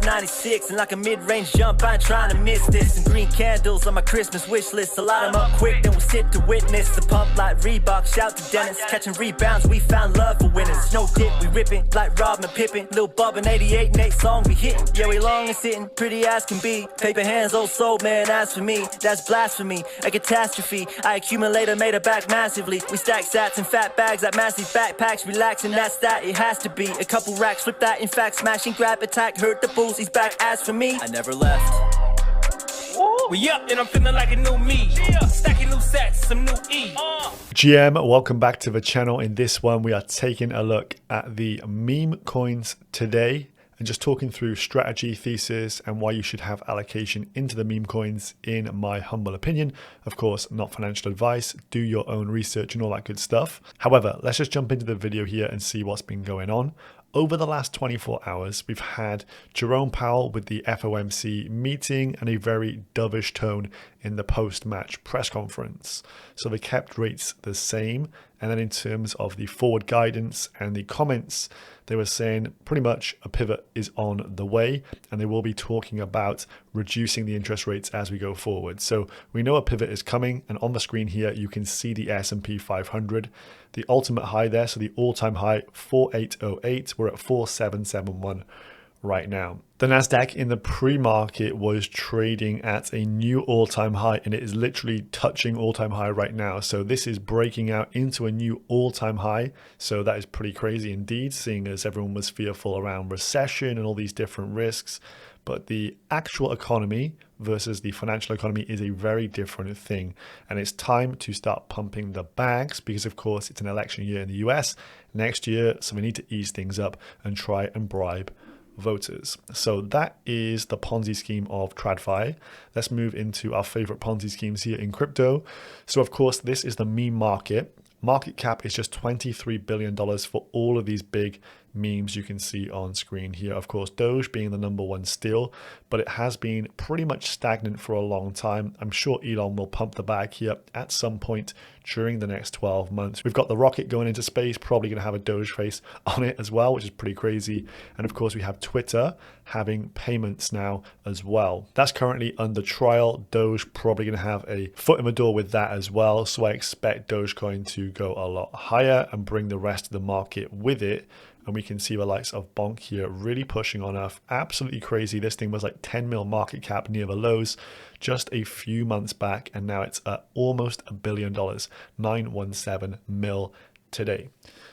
to 96, and like a mid-range jump, I ain't trying to miss this. And green candles on my Christmas wish list. A lot of them up quick, then we'll sit to witness. The pump like Reebok, shout to Dennis. Catching rebounds, we found love for winners. No dip, we ripping like Rodman Pippen. Lil Bub and 88 and 8 song we hitting. Yeah, we long and sitting, pretty as can be. Paper hands, old soul, man, as for me, that's blasphemy, a catastrophe. I accumulator made her back massively. We stack sats in fat bags like massive backpacks. Relaxing, that's that, it has to be. A couple racks, flip that, in fact, smashing, grab, attack, hurt the bulls, he's back. As for me, I never left. We up and I'm feeling like a new me. Stacking new sets, some new E. GM, welcome back to the channel. In this one, we are taking a look at the meme coins today and just talking through strategy, thesis, and why you should have allocation into the meme coins in my humble opinion. Of course, not financial advice. Do your own research and all that good stuff. However, let's just jump into the video here and see what's been going on. Over the last 24 hours, we've had Jerome Powell with the FOMC meeting and a very dovish tone in the post-match press conference. So they kept rates the same. And then in terms of the forward guidance and the comments, they were saying pretty much a pivot is on the way, and they will be talking about reducing the interest rates as we go forward. So we know a pivot is coming, and on the screen here, you can see the S&P 500, the ultimate high there. So the all-time high, 4808, we're at 4771 right now. The Nasdaq in the pre-market was trading at a new all-time high, and it is literally touching all-time high right now. So this is breaking out into a new all-time high. So that is pretty crazy indeed, seeing as everyone was fearful around recession and all these different risks. But the actual economy versus the financial economy is a very different thing. And it's time to start pumping the bags because, of course, it's an election year in the US next year. So we need to ease things up and try and bribe voters. So that is the Ponzi scheme of TradFi. Let's move into our favorite Ponzi schemes here in crypto. So of course, this is the meme market. Market cap is just $23 billion for all of these big memes you can see on screen here. Of course, Doge being the number one still, but it has been pretty much stagnant for a long time. I'm sure Elon will pump the bag here at some point during the next 12 months. We've got the rocket going into space, probably going to have a Doge face on it as well, which is pretty crazy. And of course, we have Twitter having payments now as well. That's currently under trial. Doge probably going to have a foot in the door with that as well. So I expect Dogecoin to go a lot higher and bring the rest of the market with it. And we can see the likes of Bonk here really pushing on us. Absolutely crazy. This thing was like 10 mil market cap near the lows just a few months back. And now it's at almost $1 billion, 917 mil today.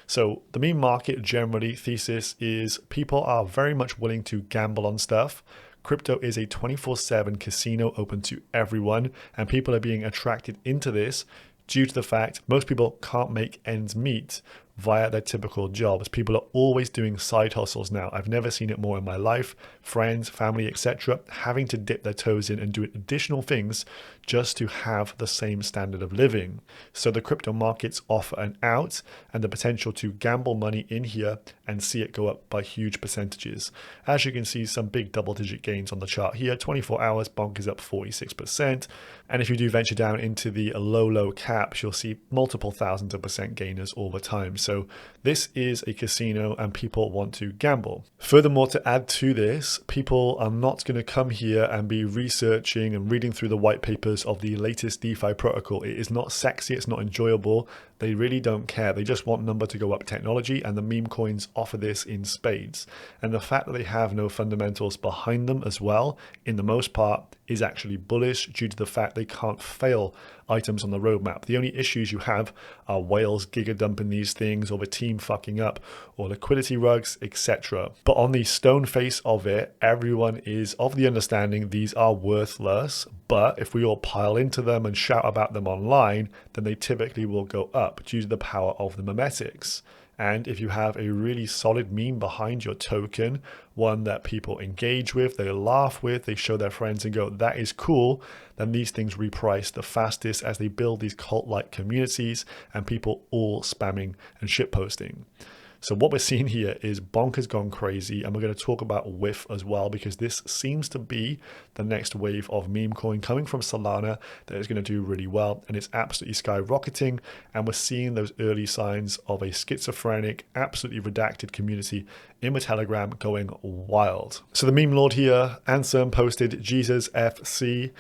So the meme market generally, thesis is people are very much willing to gamble on stuff. Crypto is a 24/7 casino open to everyone. And people are being attracted into this due to the fact most people can't make ends meet via their typical jobs. People are always doing side hustles now. I've never seen it more in my life. Friends, family, etc. having to dip their toes in and do additional things just to have the same standard of living. So the crypto markets offer an out and the potential to gamble money in here and see it go up by huge percentages. As you can see, some big double-digit gains on the chart here. 24 hours, Bonk is up 46%. And if you do venture down into the low caps, you'll see multiple thousands of percent gainers all the time. So this is a casino and people want to gamble. Furthermore, to add to this, people are not going to come here and be researching and reading through the white papers of the latest DeFi protocol. It is not sexy. It's not enjoyable. They really don't care. They just want number to go up technology, and the meme coins offer this in spades. And the fact that they have no fundamentals behind them as well, in the most part, is actually bullish due to the fact they can't fail items on the roadmap. The only issues you have are whales giga dumping these things, or the team fucking up, or liquidity rugs, etc. But on the stone face of it, everyone is of the understanding these are worthless, but if we all pile into them and shout about them online, then they typically will go up due to the power of the memetics. And if you have a really solid meme behind your token, one that people engage with, they laugh with, they show their friends and go, that is cool, then these things reprice the fastest as they build these cult-like communities and people all spamming and shitposting. So what we're seeing here is Bonk has gone crazy, and we're going to talk about WIF as well, because this seems to be the next wave of meme coin coming from Solana that is going to do really well, and it's absolutely skyrocketing, and we're seeing those early signs of a schizophrenic, absolutely redacted community in the Telegram going wild. So the meme lord here, Ansem, posted Jesus FC.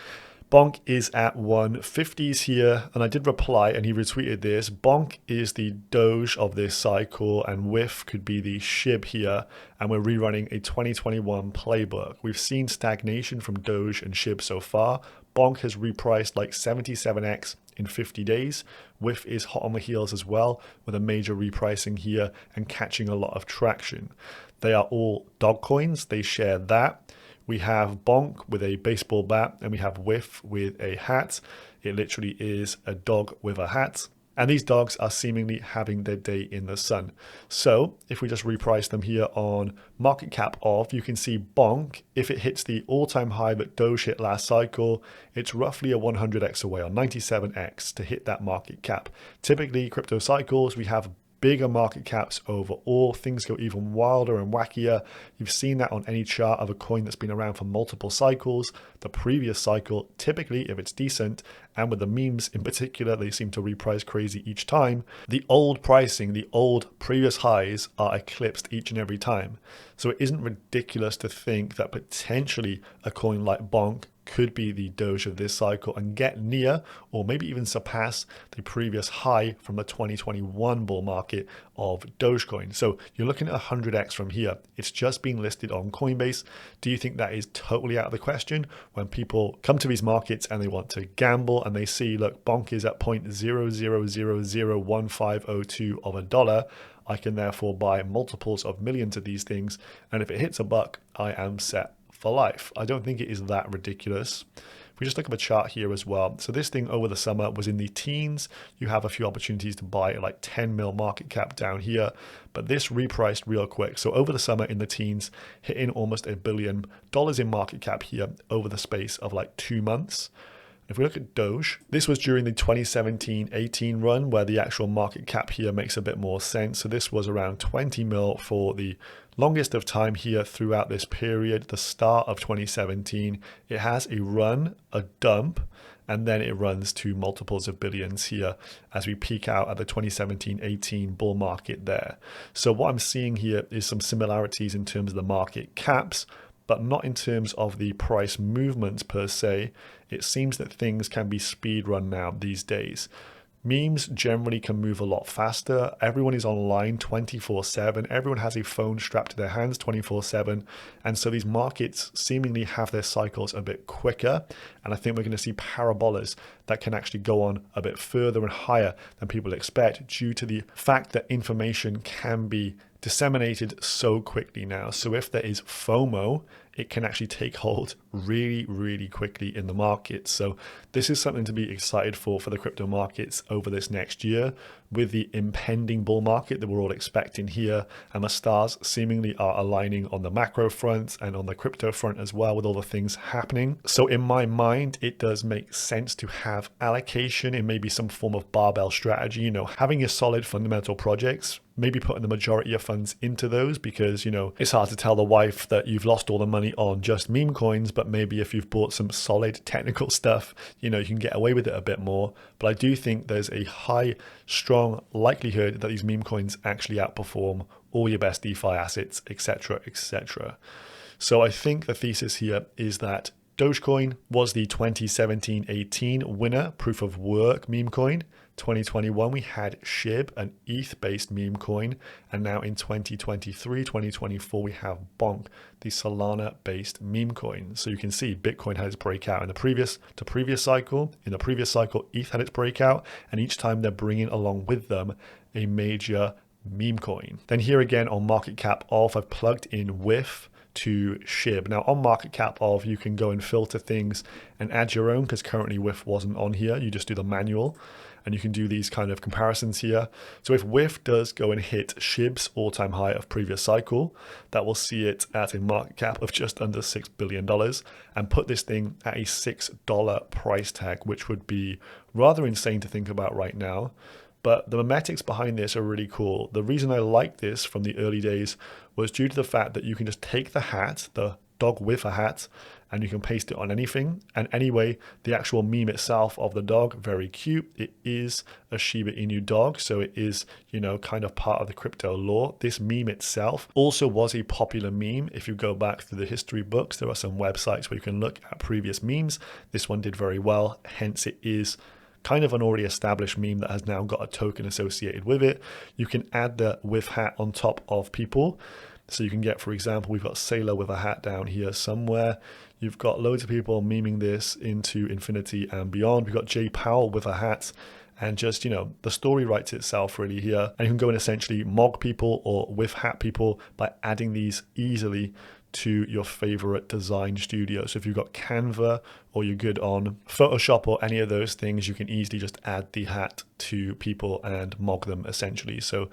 Bonk is at 150s here, and I did reply and he retweeted this. Bonk is the Doge of this cycle, and WIF could be the SHIB here, and we're rerunning a 2021 playbook. We've seen stagnation from Doge and SHIB so far. Bonk has repriced like 77x in 50 days. WIF is hot on the heels as well, with a major repricing here and catching a lot of traction. They are all dog coins, they share that. We have Bonk with a baseball bat, and we have WIF with a hat. It literally is a dog with a hat. And these dogs are seemingly having their day in the sun. So if we just reprice them here on market cap of, you can see Bonk, if it hits the all-time high that Doge hit last cycle, it's roughly a 100x away, or 97x to hit that market cap. Typically, crypto cycles, we have bigger market caps overall. Things go even wilder and wackier. You've seen that on any chart of a coin that's been around for multiple cycles. The previous cycle, typically, if it's decent, and with the memes in particular, they seem to reprice crazy each time. The old pricing, the old previous highs are eclipsed each and every time. So it isn't ridiculous to think that potentially a coin like Bonk could be the Doge of this cycle and get near or maybe even surpass the previous high from the 2021 bull market of Dogecoin. So you're looking at 100x from here. It's just being listed on Coinbase. Do you think that is totally out of the question when people come to these markets and they want to gamble and they see, look, Bonk is at 0.00001502 of a dollar. I can therefore buy multiples of millions of these things, and if it hits a buck, I am set for life. I don't think it is that ridiculous. If we just look at the chart here as well, so this thing over the summer was in the teens. You have a few opportunities to buy at like 10 mil market cap down here, but this repriced real quick. So over the summer in the teens, hitting almost $1 billion in market cap here over the space of like 2 months. If we look at Doge, this was during the 2017-18 run where the actual market cap here makes a bit more sense. So this was around 20 mil for the longest of time here throughout this period, the start of 2017. It has a run, a dump, and then it runs to multiples of billions here as we peak out at the 2017-18 bull market there. So what I'm seeing here is some similarities in terms of the market caps, but not in terms of the price movements per se. It seems that things can be speed run now these days. Memes generally can move a lot faster. Everyone is online 24/7. Everyone has a phone strapped to their hands 24/7. And so these markets seemingly have their cycles a bit quicker. And I think we're going to see parabolas that can actually go on a bit further and higher than people expect due to the fact that information can be disseminated so quickly now. So if there is FOMO, it can actually take hold really, really quickly in the market. So this is something to be excited for the crypto markets over this next year, with the impending bull market that we're all expecting here. And the stars seemingly are aligning on the macro front and on the crypto front as well, with all the things happening. So in my mind, it does make sense to have allocation in maybe some form of barbell strategy, you know, having your solid fundamental projects, maybe putting the majority of funds into those, because, you know, it's hard to tell the wife that you've lost all the money on just meme coins, but maybe if you've bought some solid technical stuff, you know, you can get away with it a bit more. But I do think there's a high, strong likelihood that these meme coins actually outperform all your best DeFi assets, etc., etc. So I think the thesis here is that Dogecoin was the 2017-18 winner, proof of work meme coin. 2021, we had SHIB, an ETH-based meme coin. And now in 2023, 2024, we have Bonk, the Solana-based meme coin. So you can see Bitcoin had its breakout in the previous cycle. In the previous cycle, ETH had its breakout. And each time they're bringing along with them a major meme coin. Then here again on market cap of, I've plugged in WIF to SHIB. Now on market cap of, you can go and filter things and add your own, because currently WIF wasn't on here. You just do the manual and you can do these kind of comparisons here. So if WIF does go and hit SHIB's all-time high of previous cycle, that will see it at a market cap of just under $6 billion and put this thing at a $6 price tag, which would be rather insane to think about right now. But the memetics behind this are really cool. The reason I like this from the early days was due to the fact that you can just take the hat, the dog with a hat, and you can paste it on anything. And anyway, the actual meme itself of the dog, very cute. It is a Shiba Inu dog, so it is, you know, kind of part of the crypto lore. This meme itself also was a popular meme. If you go back through the history books, there are some websites where you can look at previous memes. This one did very well, hence it is kind of an already established meme that has now got a token associated with it. You can add the with hat on top of people. So you can get, for example, we've got Sailor with a hat down here somewhere. You've got loads of people memeing this into infinity and beyond. We've got Jay Powell with a hat, and just, you know, the story writes itself really here. And you can go and essentially mog people or with hat people by adding these easily to your favorite design studio. So if you've got Canva or you're good on Photoshop or any of those things, you can easily just add the hat to people and mog them essentially. So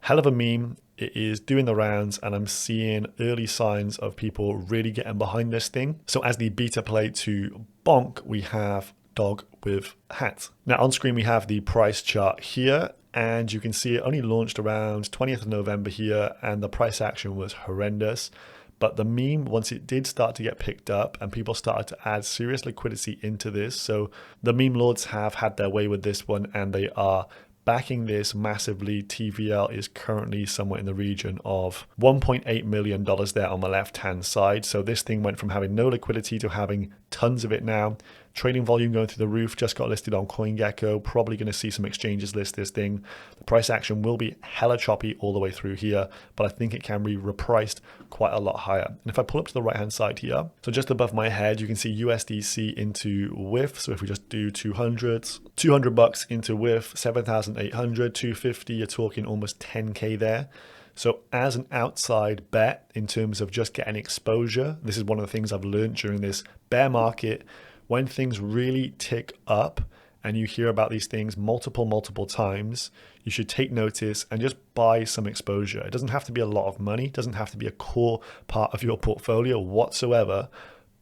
hell of a meme. It is doing the rounds, and I'm seeing early signs of people really getting behind this thing. So as the beta play to Bonk, we have dog with hat. Now on screen we have the price chart here, and you can see it only launched around 20th of November here, and the price action was horrendous. But the meme, once it did start to get picked up and people started to add serious liquidity into this, so the meme lords have had their way with this one, and they are backing this massively. TVL is currently somewhere in the region of $1.8 million there on the left hand side. So this thing went from having no liquidity to having tons of it now. Trading volume going through the roof, just got listed on CoinGecko. Probably going to see some exchanges list this thing. The price action will be hella choppy all the way through here, but I think it can be repriced quite a lot higher. And if I pull up to the right hand side here, so just above my head, you can see USDC into WIF. So if we just do 200s, $200 into WIF, 7,800, 250, you're talking almost 10K there. So as an outside bet in terms of just getting exposure, this is one of the things I've learned during this bear market. When things really tick up and you hear about these things multiple times, you should take notice and just buy some exposure. It doesn't have to be a lot of money. It doesn't have to be a core part of your portfolio whatsoever.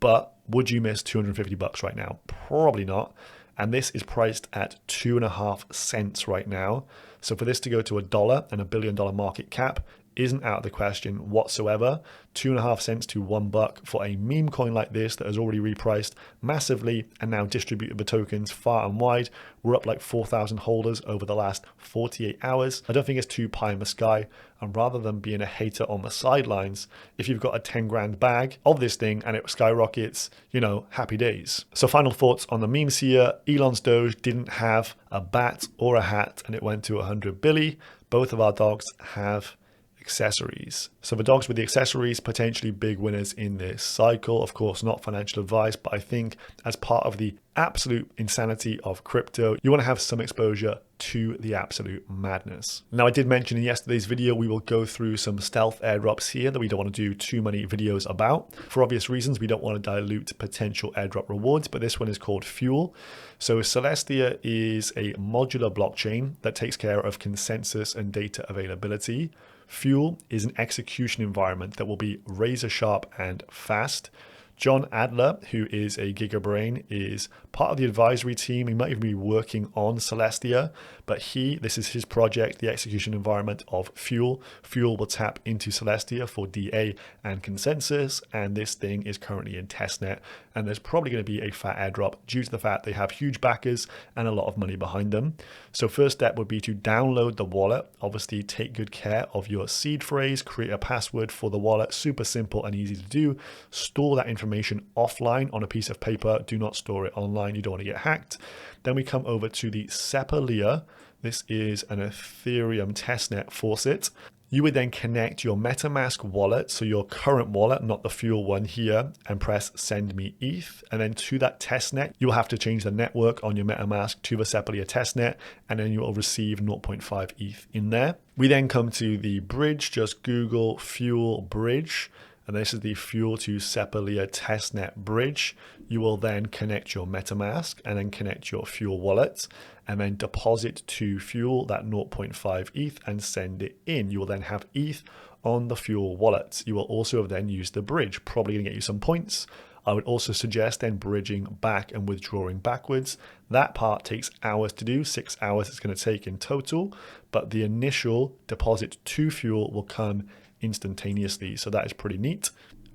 But would you miss $250 right now? Probably not. And this is priced at 2.5 cents right now. So for this to go to $1 and $1 billion market cap isn't out of the question whatsoever. 2.5 cents to $1 for a meme coin like this that has already repriced massively and now distributed the tokens far and wide. We're up like 4,000 holders over the last 48 hours. I don't think it's too pie in the sky. And rather than being a hater on the sidelines, if you've got a 10 grand bag of this thing and it skyrockets, you know, happy days. So final thoughts on the memes here. Elon's Doge didn't have a bat or a hat and it went to 100 billy. Both of our dogs have accessories. So the dogs with the accessories, potentially big winners in this cycle. Of course, not financial advice, but I think as part of the absolute insanity of crypto, you want to have some exposure to the absolute madness. Now, I did mention in yesterday's video, we will go through some stealth airdrops here that we don't want to do too many videos about. For obvious reasons, we don't want to dilute potential airdrop rewards, but this one is called Fuel. So Celestia is a modular blockchain that takes care of consensus and data availability. Fuel is an execution environment that will be razor sharp and fast. John Adler, who is a gigabrain, is part of the advisory team. He might even be working on Celestia, but this is his project, the execution environment of Fuel. Fuel will tap into Celestia for DA and consensus, and this thing is currently in testnet, and there's probably going to be a fat airdrop due to the fact they have huge backers and a lot of money behind them. So first step would be to download the wallet. Obviously, take good care of your seed phrase, create a password for the wallet, super simple and easy to do. Store that information offline on a piece of paper. Do not store it online. You don't want to get hacked. Then we come over to the Sepalia. This is an Ethereum testnet faucet. You would then connect your MetaMask wallet, so your current wallet, not the Fuel one here, and press send me ETH. And then to that testnet, you will have to change the network on your MetaMask to the Sepalia testnet, and then you will receive 0.5 ETH in there. We then come to the bridge, just Google Fuel bridge. And this is the Fuel to Sepolia testnet bridge. You will then connect your MetaMask and then connect your Fuel wallet and then deposit to Fuel that 0.5 ETH and send it in. You will then have ETH on the Fuel wallet. You will also then use the bridge, probably gonna get you some points. I would also suggest then bridging back and withdrawing backwards. That part takes hours to do, 6 hours it's going to take in total, but the initial deposit to Fuel will come instantaneously. So that is pretty neat.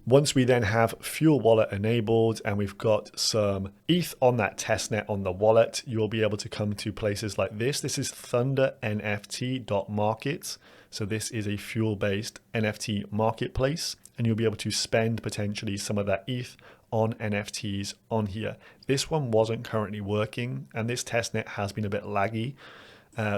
Once we then have Fuel wallet enabled and we've got some ETH on that testnet on the wallet, you'll be able to come to places like this. This is thundernft.market. So this is a Fuel-based NFT marketplace, and you'll be able to spend potentially some of that ETH on NFTs on here. This one wasn't currently working, and this testnet has been a bit laggy.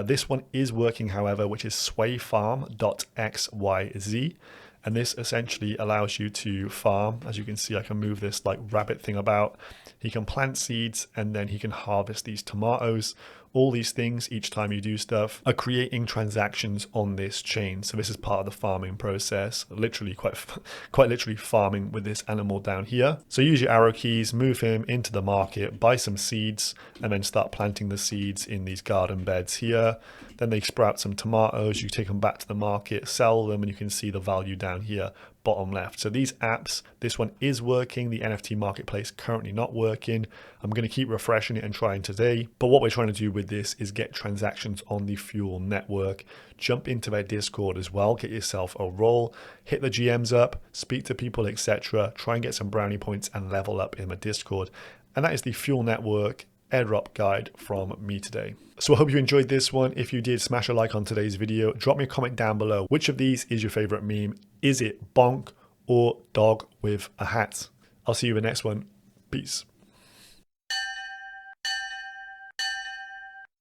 This one is working, however, which is swayfarm.xyz. And this essentially allows you to farm. As you can see, I can move this like rabbit thing about. He can plant seeds and then he can harvest these tomatoes. All these things, each time you do stuff, are creating transactions on this chain. So this is part of the farming process, literally quite literally farming with this animal down here. So use your arrow keys, move him into the market, buy some seeds, and then start planting the seeds in these garden beds here. Then they sprout some tomatoes, you take them back to the market, sell them, and you can see the value down here, bottom left. So these apps, this one is working, the NFT marketplace currently not working. I'm going to keep refreshing it and trying today. But what we're trying to do with this is get transactions on the Fuel network. Jump into their Discord as well, get yourself a role, hit the GMs up, speak to people, etc. Try and get some brownie points and level up in the Discord. And that is the Fuel network airdrop guide from me today. So I hope you enjoyed this one. If you did, smash a like on today's video. Drop me a comment down below. Which of these is your favorite meme? Is it Bonk or dog with a hat? I'll see you in the next one. Peace.